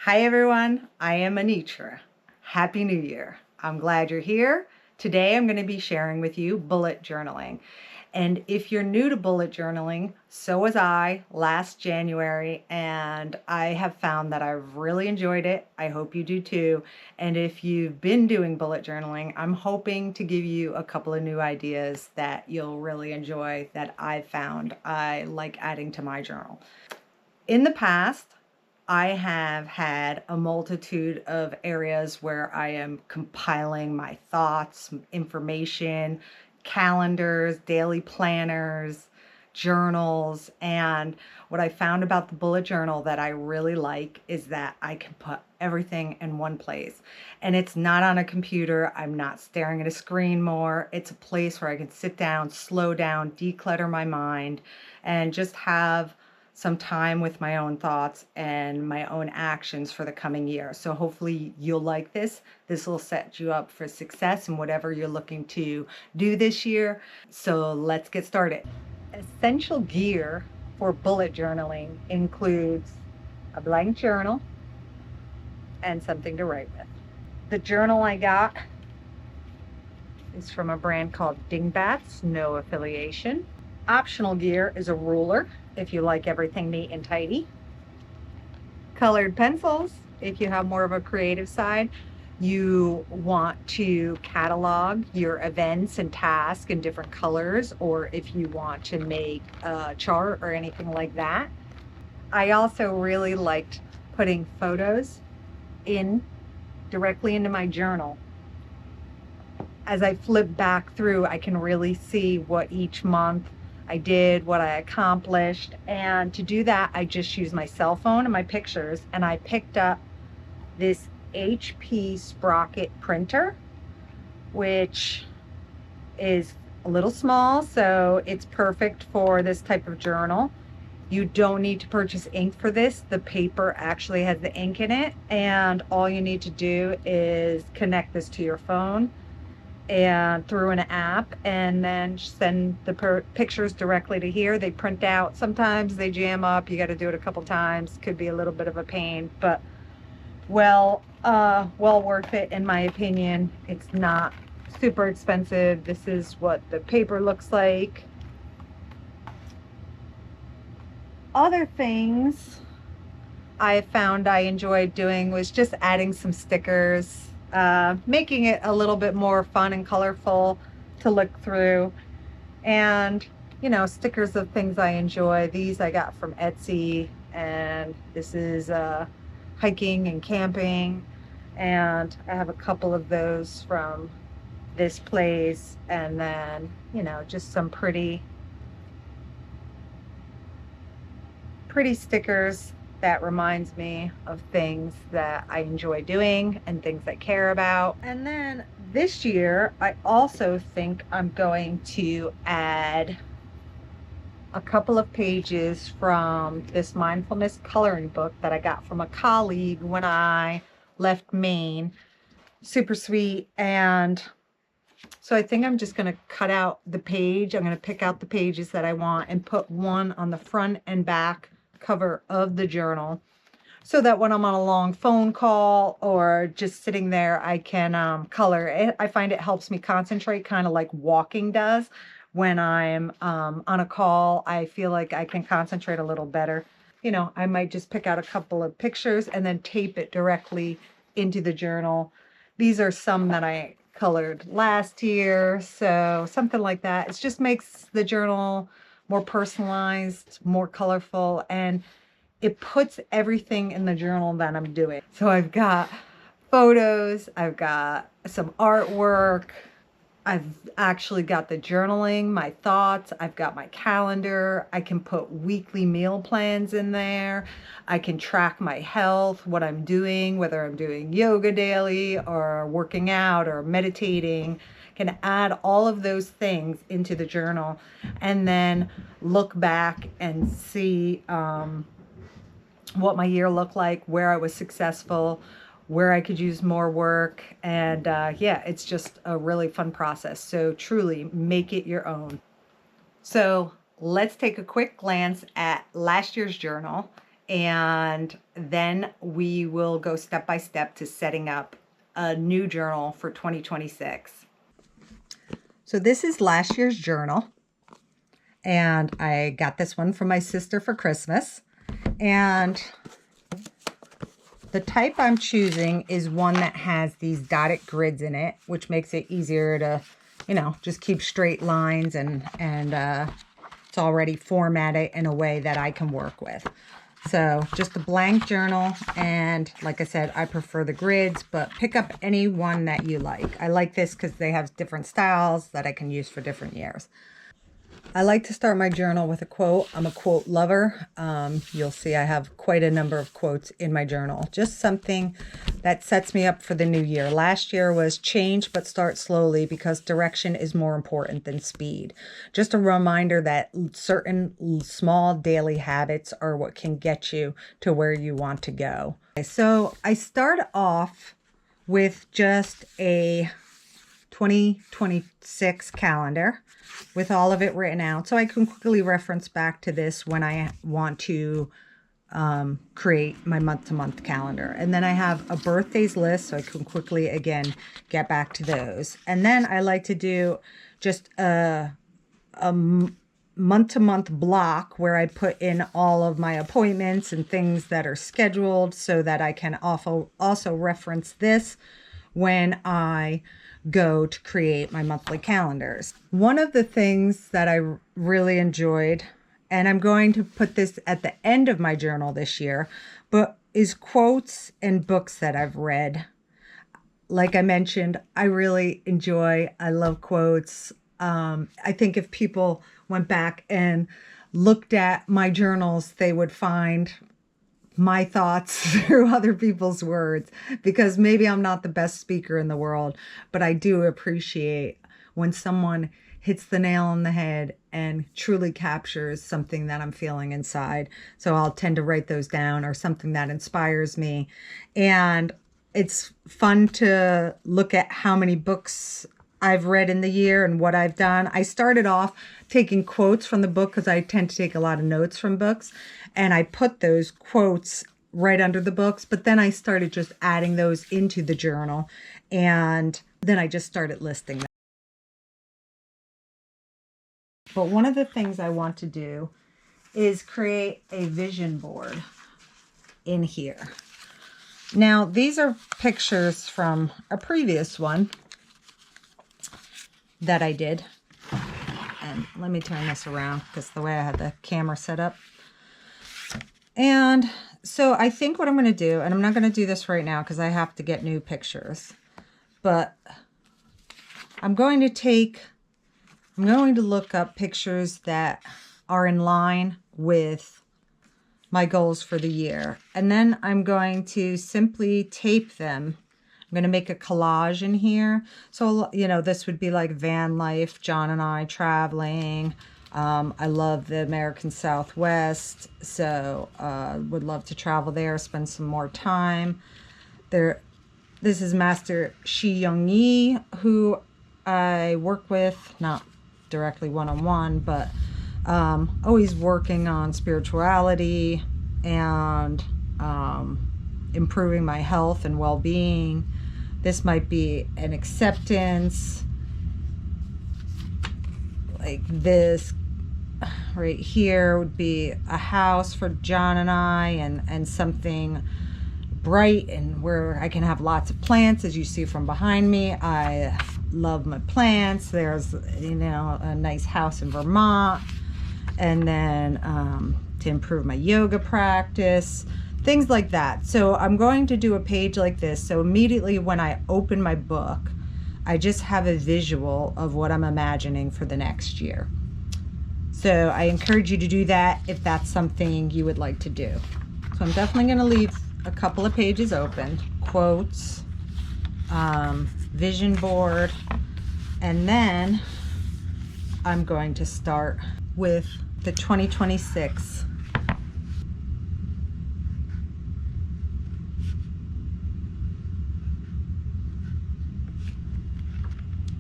Hi everyone, I am Anitra. Happy New Year. I'm glad you're here. Today I'm going to be sharing with you bullet journaling. And if you're new to bullet journaling, so was I last January, and I have found that I've really enjoyed it. I hope you do too. And if you've been doing bullet journaling, I'm hoping to give you a couple of new ideas that you'll really enjoy that I've found I like adding to my journal. In the past, I have had a multitude of areas where I am compiling my thoughts, information, calendars, daily planners, journals. And what I found about the bullet journal that I really like is that I can put everything in one place. And it's not on a computer. I'm not staring at a screen more. It's a place where I can sit down, slow down, declutter my mind, and just have some time with my own thoughts and my own actions for the coming year. So hopefully you'll like this. This will set you up for success in whatever you're looking to do this year. So let's get started. Essential gear for bullet journaling includes a blank journal and something to write with. The journal I got is from a brand called Dingbats, no affiliation. Optional gear is a ruler if you like everything neat and tidy. Colored pencils if you have more of a creative side. You want to catalog your events and tasks in different colors, or if you want to make a chart or anything like that. I also really liked putting photos directly into my journal. As I flip back through, I can really see what each month I did, what I accomplished. And to do that, I just use my cell phone and my pictures. And I picked up this HP Sprocket printer, which is a little small, so it's perfect for this type of journal. You don't need to purchase ink for this. The paper actually has the ink in it. And all you need to do is connect this to your phone and through an app, and then send the pictures directly to here. They print out. Sometimes they jam up. You got to do it a couple times. Could be a little bit of a pain, but well worth it in my opinion. It's not super expensive. This is what the paper looks like. Other things I found I enjoyed doing was just adding some stickers, making it a little bit more fun and colorful to look through. And, you know, stickers of things I enjoy. These I got from Etsy, and this is hiking and camping. And I have a couple of those from this place. And then, you know, just some pretty stickers that reminds me of things that I enjoy doing and things I care about. And then this year, I also think I'm going to add a couple of pages from this mindfulness coloring book that I got from a colleague when I left Maine. Super sweet. And so I think I'm just going to cut out the page. I'm going to pick out the pages that I want and put one on the front and back cover of the journal, so that when I'm on a long phone call or just sitting there, I can color it. I find it helps me concentrate, kind of like walking does. When I'm on a call, I feel like I can concentrate a little better. You know, I might just pick out a couple of pictures and then tape it directly into the journal. These are some that I colored last year, so something like that. It just makes the journal more personalized, more colorful, and it puts everything in the journal that I'm doing. So I've got photos, I've got some artwork, I've actually got the journaling, my thoughts, I've got my calendar. I can put weekly meal plans in there. I can track my health, what I'm doing, whether I'm doing yoga daily or working out or meditating. Can add all of those things into the journal and then look back and see what my year looked like, where I was successful, where I could use more work. And yeah, it's just a really fun process. So truly make it your own. So let's take a quick glance at last year's journal and then we will go step by step to setting up a new journal for 2026. So this is last year's journal, and I got this one from my sister for Christmas. And the type I'm choosing is one that has these dotted grids in it, which makes it easier to, just keep straight lines, and it's already formatted in a way that I can work with. So just a blank journal, and like I said, I prefer the grids, but pick up any one that you like. I like this because they have different styles that I can use for different years. I like to start my journal with a quote. I'm a quote lover. You'll see I have quite a number of quotes in my journal. Just something that sets me up for the new year. Last year was change, but start slowly, because direction is more important than speed. Just a reminder that certain small daily habits are what can get you to where you want to go. So I start off with just a 2026 calendar with all of it written out, so I can quickly reference back to this when I want to create my month-to-month calendar. And then I have a birthdays list, so I can quickly again get back to those. And then I like to do just a month-to-month block where I put in all of my appointments and things that are scheduled, so that I can also reference this when I go to create my monthly calendars. One of the things that I really enjoyed, and I'm going to put this at the end of my journal this year, but is quotes and books that I've read. Like I mentioned, I love quotes. I think if people went back and looked at my journals, they would find my thoughts through other people's words, because maybe I'm not the best speaker in the world, but I do appreciate when someone hits the nail on the head and truly captures something that I'm feeling inside. So I'll tend to write those down, or something that inspires me. And it's fun to look at how many books I've read in the year and what I've done. I started off taking quotes from the book, because I tend to take a lot of notes from books, and I put those quotes right under the books, but then I started just adding those into the journal, and then I just started listing them. But one of the things I want to do is create a vision board in here. Now, these are pictures from a previous one that I did. And let me turn this around, because the way I had the camera set up. And so I think what I'm going to do, and I'm not going to do this right now because I have to get new pictures, but I'm going to look up pictures that are in line with my goals for the year. And then I'm going to simply tape them. I'm going to make a collage in here. So, this would be like van life, John and I traveling. I love the American Southwest, so would love to travel there, spend some more time there. This is Master Shi Young Yi, who I work with, not directly one-on-one, but always working on spirituality and improving my health and well-being. This might be an acceptance, like this right here would be a house for John and I, and something bright and where I can have lots of plants. As you see from behind me, I love my plants. There's a nice house in Vermont, and then to improve my yoga practice, things like that. So I'm going to do a page like this, so immediately when I open my book, I just have a visual of what I'm imagining for the next year. So I encourage you to do that if that's something you would like to do. So I'm definitely going to leave a couple of pages open. Quotes, vision board, and then I'm going to start with the 2026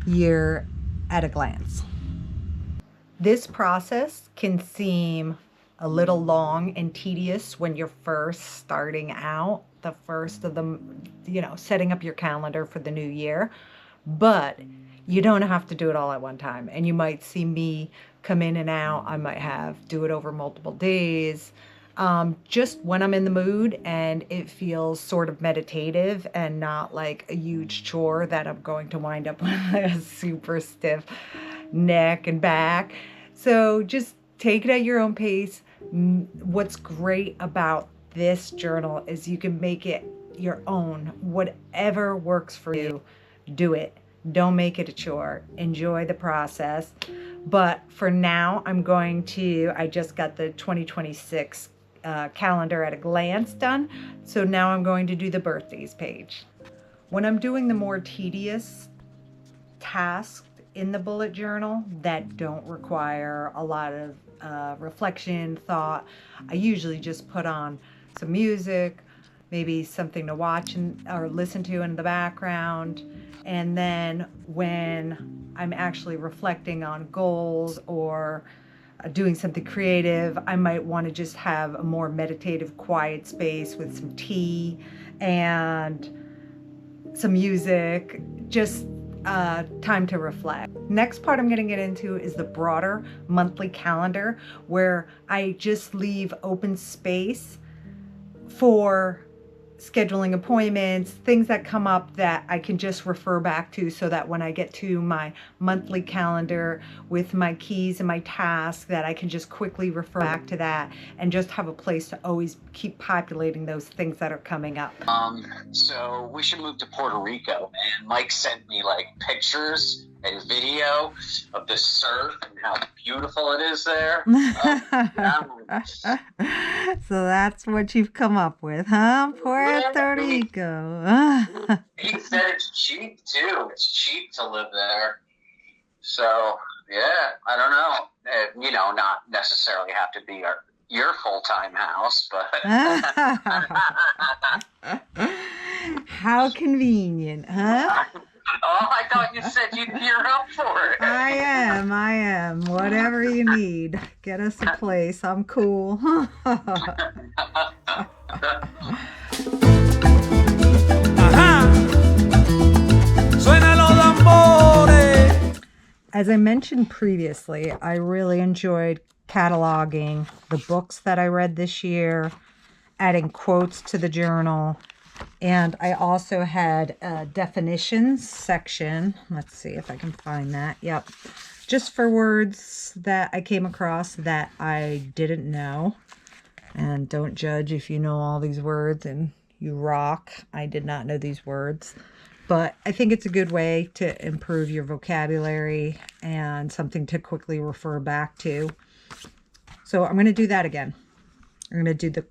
year at a glance. This process can seem a little long and tedious when you're first starting out, the first of them, setting up your calendar for the new year. But you don't have to do it all at one time. And you might see me come in and out. I might do it over multiple days. Just when I'm in the mood and it feels sort of meditative and not like a huge chore that I'm going to wind up with a super stiff neck and back. So just take it at your own pace. What's great about this journal is you can make it your own. Whatever works for you, do it. Don't make it a chore. Enjoy the process. But for now, I just got the 2026 calendar at a glance done. So now I'm going to do the birthdays page. When I'm doing the more tedious tasks in the bullet journal that don't require a lot of reflection, thought, I usually just put on some music, maybe something to watch or listen to in the background. And then when I'm actually reflecting on goals or doing something creative, I might want to just have a more meditative, quiet space with some tea and some music, just time to reflect. Next part I'm going to get into is the broader monthly calendar, where I just leave open space for scheduling appointments, things that come up that I can just refer back to, so that when I get to my monthly calendar with my keys and my tasks, that I can just quickly refer back to that and just have a place to always keep populating those things that are coming up. So we should move to Puerto Rico, and Mike sent me like pictures and video of the surf and how beautiful it is there. So that's what you've come up with, huh? Puerto Rico. He said it's cheap too. It's cheap to live there. So yeah, I don't know. Not necessarily have to be your full-time house, but how convenient, huh? Oh, I thought you said you're up for it. I am. Whatever you need. Get us a place. I'm cool. As I mentioned previously, I really enjoyed cataloging the books that I read this year, adding quotes to the journal, and I also had a definitions section. Let's see if I can find that. Yep. Just for words that I came across that I didn't know. And don't judge if you know all these words and you rock. I did not know these words. But I think it's a good way to improve your vocabulary and something to quickly refer back to. So I'm going to do that again. I'm going to do the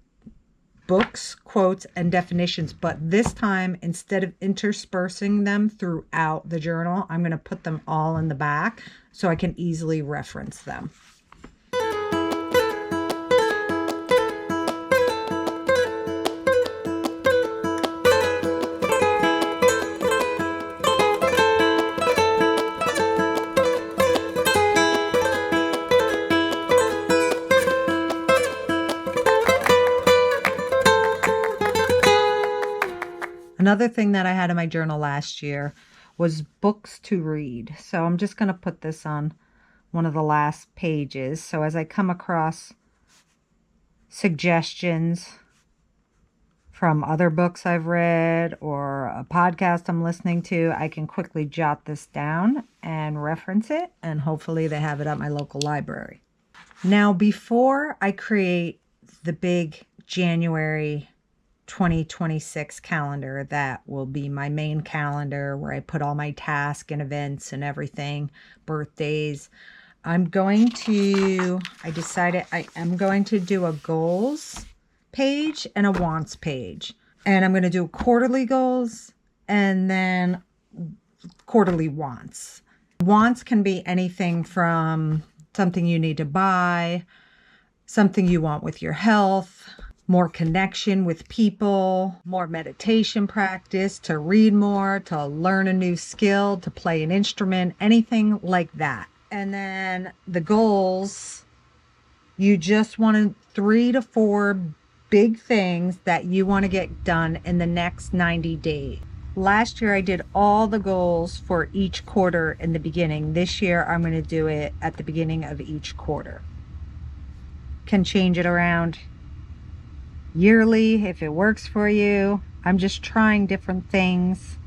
books, quotes, and definitions, but this time, instead of interspersing them throughout the journal, I'm going to put them all in the back so I can easily reference them. Another thing that I had in my journal last year was books to read. So I'm just going to put this on one of the last pages. So as I come across suggestions from other books I've read or a podcast I'm listening to, I can quickly jot this down and reference it, and hopefully they have it at my local library. Now, before I create the big January 2026 calendar that will be my main calendar where I put all my tasks and events and everything, birthdays, I decided I am going to do a goals page and a wants page. And I'm going to do quarterly goals and then quarterly wants. Wants can be anything from something you need to buy, something you want with your health, more connection with people, more meditation practice, to read more, to learn a new skill, to play an instrument, anything like that. And then the goals You just want 3 to 4 big things that you want to get done in the next 90 days. Last year I did all the goals for each quarter in the beginning. This year I'm going to do it at the beginning of each quarter. Can change it around yearly if it works for you. I'm just trying different things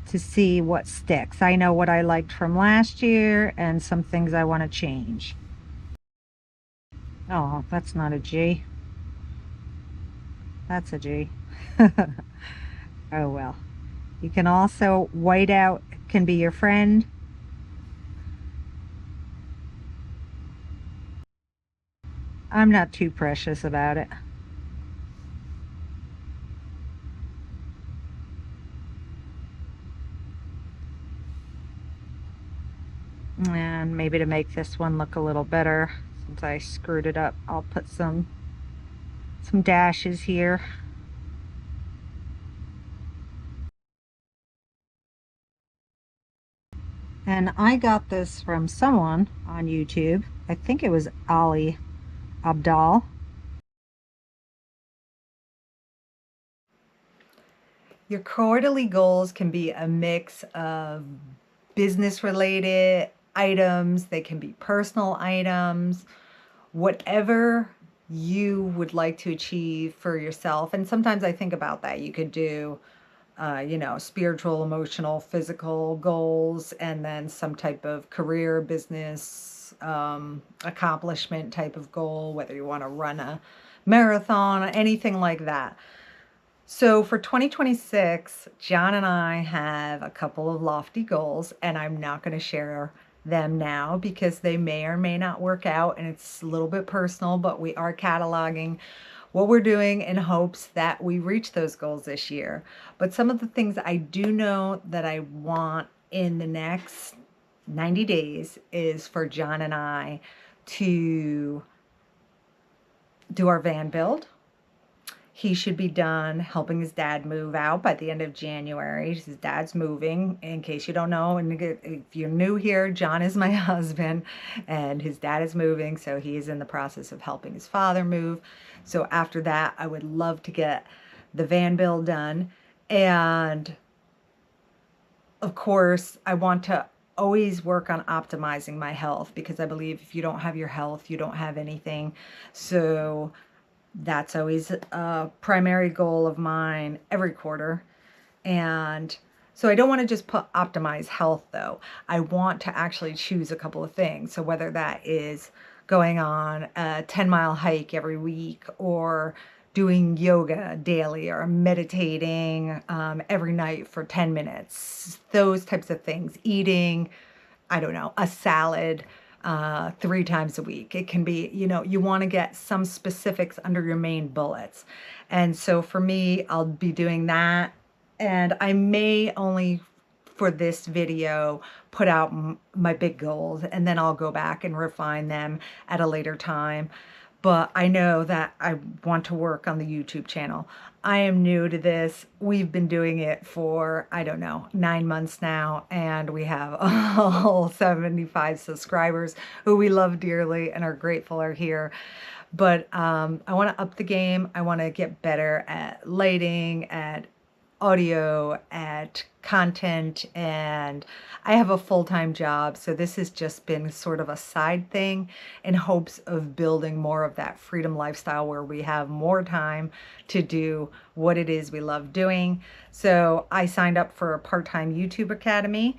to see what sticks. I know what I liked from last year and some things I want to change. Oh, that's not a G. That's a G. Oh well. You can also, white out can be your friend. I'm not too precious about it. And maybe to make this one look a little better, since I screwed it up, I'll put some dashes here. And I got this from someone on YouTube. I think it was Ali Abdal. Your quarterly goals can be a mix of business related items, they can be personal items, whatever you would like to achieve for yourself. And sometimes I think about that. You could do spiritual, emotional, physical goals, and then some type of career, business, accomplishment type of goal, whether you want to run a marathon, anything like that. So for 2026, John and I have a couple of lofty goals, and I'm not going to share them now because they may or may not work out, and it's a little bit personal, but we are cataloging what we're doing in hopes that we reach those goals this year. But some of the things I do know that I want in the next 90 days is for John and I to do our van build. He should be done helping his dad move out by the end of January. His dad's moving, in case you don't know. And if you're new here, John is my husband, and his dad is moving, so he is in the process of helping his father move. So after that, I would love to get the van build done. And of course, I want to always work on optimizing my health, because I believe if you don't have your health, you don't have anything. So that's always a primary goal of mine every quarter. And so I don't want to just put optimize health though. I want to actually choose a couple of things. So whether that is going on a 10-mile hike every week, or doing yoga daily, or meditating every night for 10 minutes, those types of things, eating, I don't know, a salad 3 times a week. It can be, you want to get some specifics under your main bullets. And so for me, I'll be doing that. And I may only, for this video, put out my big goals, and then I'll go back and refine them at a later time. But I know that I want to work on the YouTube channel. I am new to this. We've been doing it for, I don't know, 9 months now, and we have a whole 75 subscribers who we love dearly and are grateful are here. But I want to up the game. I want to get better at lighting, at audio, at content, and I have a full-time job, so this has just been sort of a side thing in hopes of building more of that freedom lifestyle where we have more time to do what it is we love doing. So I signed up for a part-time YouTube Academy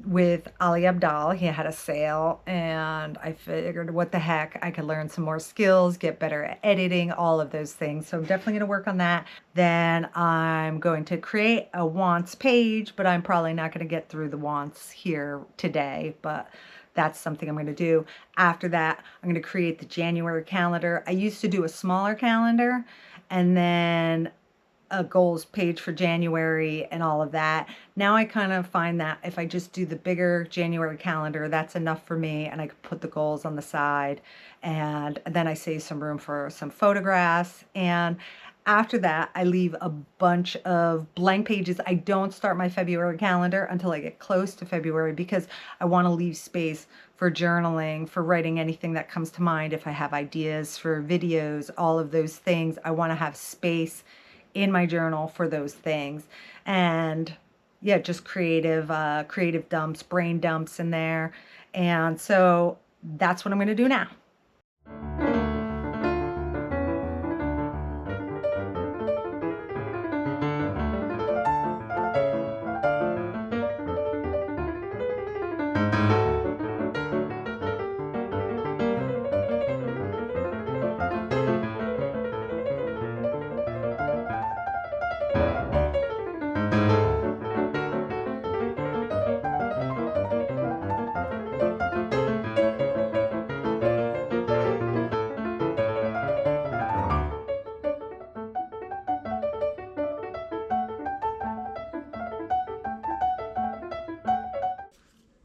with Ali Abdal. He had a sale, and I figured, what the heck, I could learn some more skills, get better at editing, all of those things. So I'm definitely going to work on that. Then I'm going to create a wants page, but I'm probably not going to get through the wants here today, but that's something I'm going to do. After that, I'm going to create the January calendar. I used to do a smaller calendar, and then a goals page for January and all of that. Now I kind of find that if I just do the bigger January calendar, that's enough for me, and I could put the goals on the side, and then I save some room for some photographs. And After that, I leave a bunch of blank pages. I don't start my February calendar until I get close to February because I want to leave space for journaling, for writing anything that comes to mind. If I have ideas for videos, all of those things, I want to have space in my journal for those things. And yeah, just creative dumps, brain dumps in there. And so that's what I'm going to do now.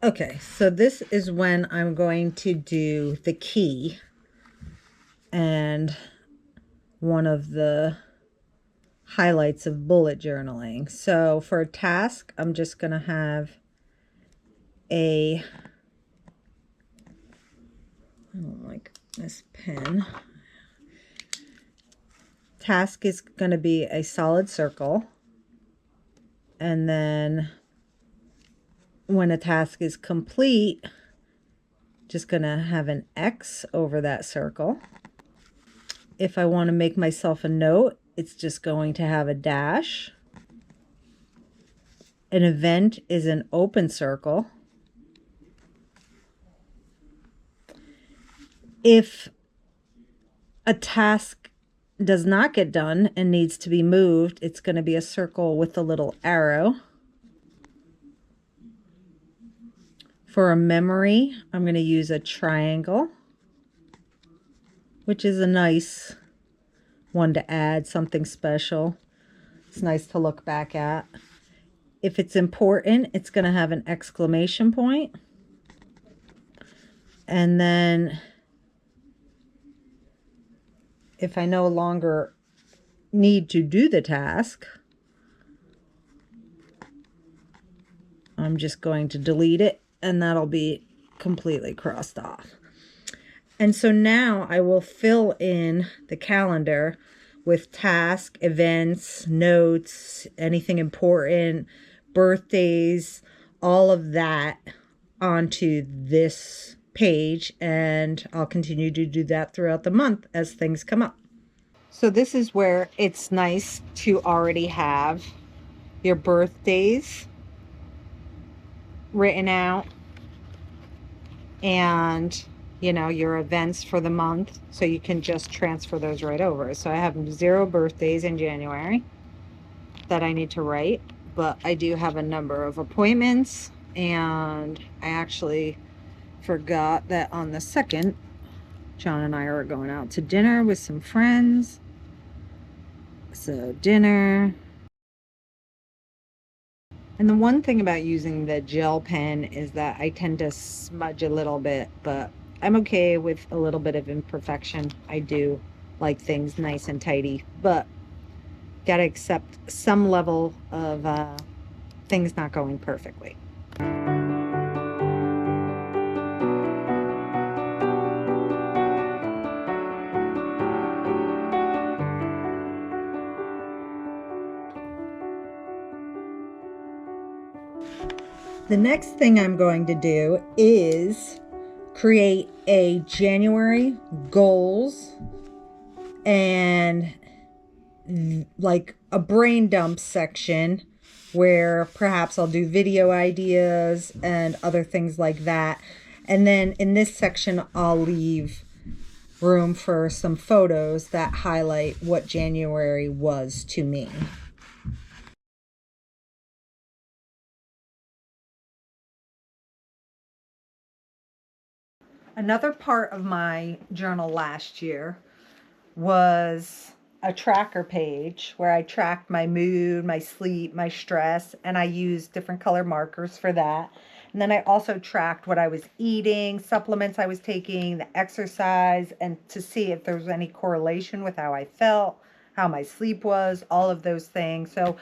Okay, so this is when I'm going to do the key and one of the highlights of bullet journaling. So for a task, I'm just going to have I don't like this pen. Task is going to be a solid circle. And then when a task is complete, just going to have an X over that circle. If I want to make myself a note, it's just going to have a dash. An event is an open circle. If a task does not get done and needs to be moved, it's going to be a circle with a little arrow. For a memory, I'm going to use a triangle, which is a nice one to add, something special. It's nice to look back at. If it's important, it's going to have an exclamation point. And then if I no longer need to do the task, I'm just going to delete it, and that'll be completely crossed off. And so now I will fill in the calendar with task, events, notes, anything important, birthdays, all of that onto this page, and I'll continue to do that throughout the month as things come up. So this is where it's nice to already have your birthdays written out and your events for the month, so you can just transfer those right over. So I have 0 birthdays in January that I need to write, but I do have a number of appointments, and I actually forgot that on the 2nd, John and I are going out to dinner with some friends. So dinner. And the one thing about using the gel pen is that I tend to smudge a little bit, but I'm okay with a little bit of imperfection. I do like things nice and tidy, but gotta accept some level of things not going perfectly. The next thing I'm going to do is create a January goals and like a brain dump section where perhaps I'll do video ideas and other things like that. And then in this section, I'll leave room for some photos that highlight what January was to me. Another part of my journal last year was a tracker page where I tracked my mood, my sleep, my stress, and I used different color markers for that. And then I also tracked what I was eating, supplements I was taking, the exercise, and to see if there was any correlation with how I felt, how my sleep was, all of those things. So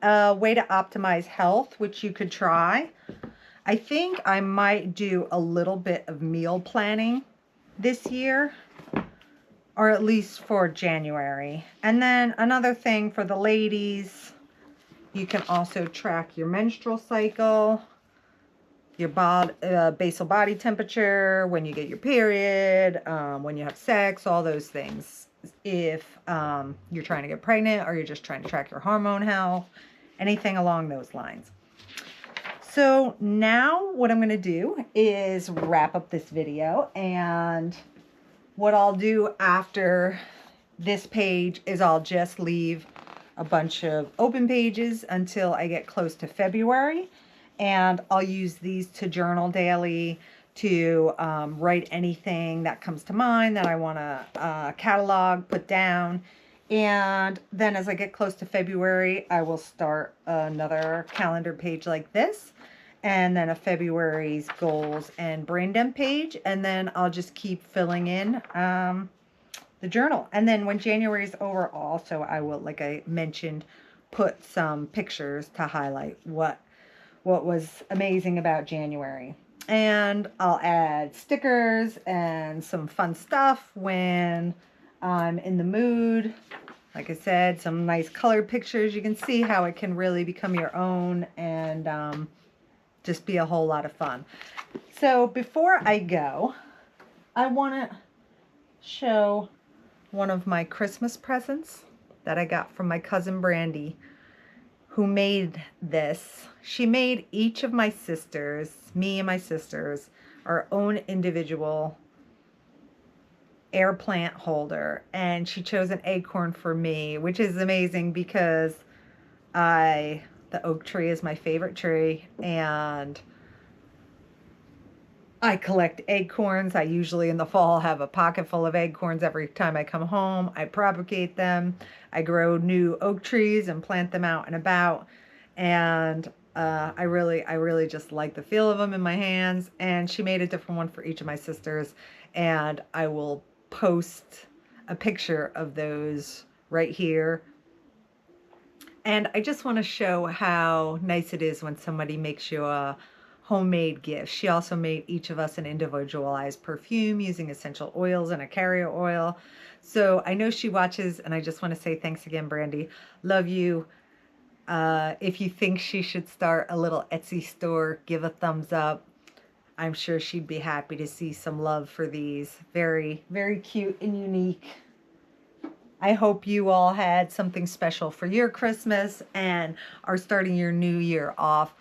a way to optimize health, which you could try. I think I might do a little bit of meal planning this year, or at least for January. And then another thing for the ladies, you can also track your menstrual cycle, your basal body temperature, when you get your period, when you have sex, all those things. If you're trying to get pregnant or you're just trying to track your hormone health, anything along those lines. So now what I'm going to do is wrap up this video, and what I'll do after this page is I'll just leave a bunch of open pages until I get close to February, and I'll use these to journal daily, to write anything that comes to mind that I want to catalog, put down. And then as I get close to February, I will start another calendar page like this, and then a February's goals and brain dump page, and then I'll just keep filling in the journal. And then when January is over, also I will, like I mentioned, put some pictures to highlight what was amazing about January. And I'll add stickers and some fun stuff when I'm in the mood. Like I said, some nice colored pictures. You can see how it can really become your own and just be a whole lot of fun. So before I go, I want to show one of my Christmas presents that I got from my cousin Brandy, who made this. She made each of my sisters, me and my sisters, our own individual air plant holder, and she chose an acorn for me, which is amazing because the oak tree is my favorite tree, and I collect acorns. I usually in the fall have a pocket full of acorns every time I come home. I propagate them. I grow new oak trees and plant them out and about. And I really just like the feel of them in my hands. And she made a different one for each of my sisters. And I will post a picture of those right here. And I just want to show how nice it is when somebody makes you a homemade gift. She also made each of us an individualized perfume using essential oils and a carrier oil. So I know she watches, and I just want to say thanks again, Brandy. Love you. If you think she should start a little Etsy store, give a thumbs up. I'm sure she'd be happy to see some love for these. Very, very cute and unique. I hope you all had something special for your Christmas and are starting your new year off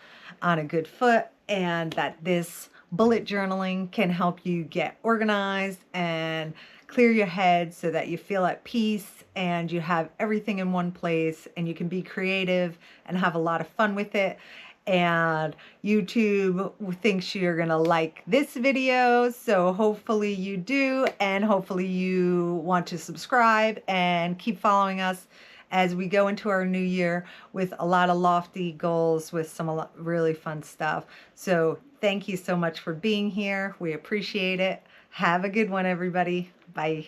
on a good foot, and that this bullet journaling can help you get organized and clear your head so that you feel at peace and you have everything in one place and you can be creative and have a lot of fun with it. And YouTube thinks you're gonna like this video, so hopefully you do, and hopefully you want to subscribe and keep following us as we go into our new year with a lot of lofty goals with some really fun stuff. So thank you so much for being here. We appreciate it. Have a good one, everybody. Bye.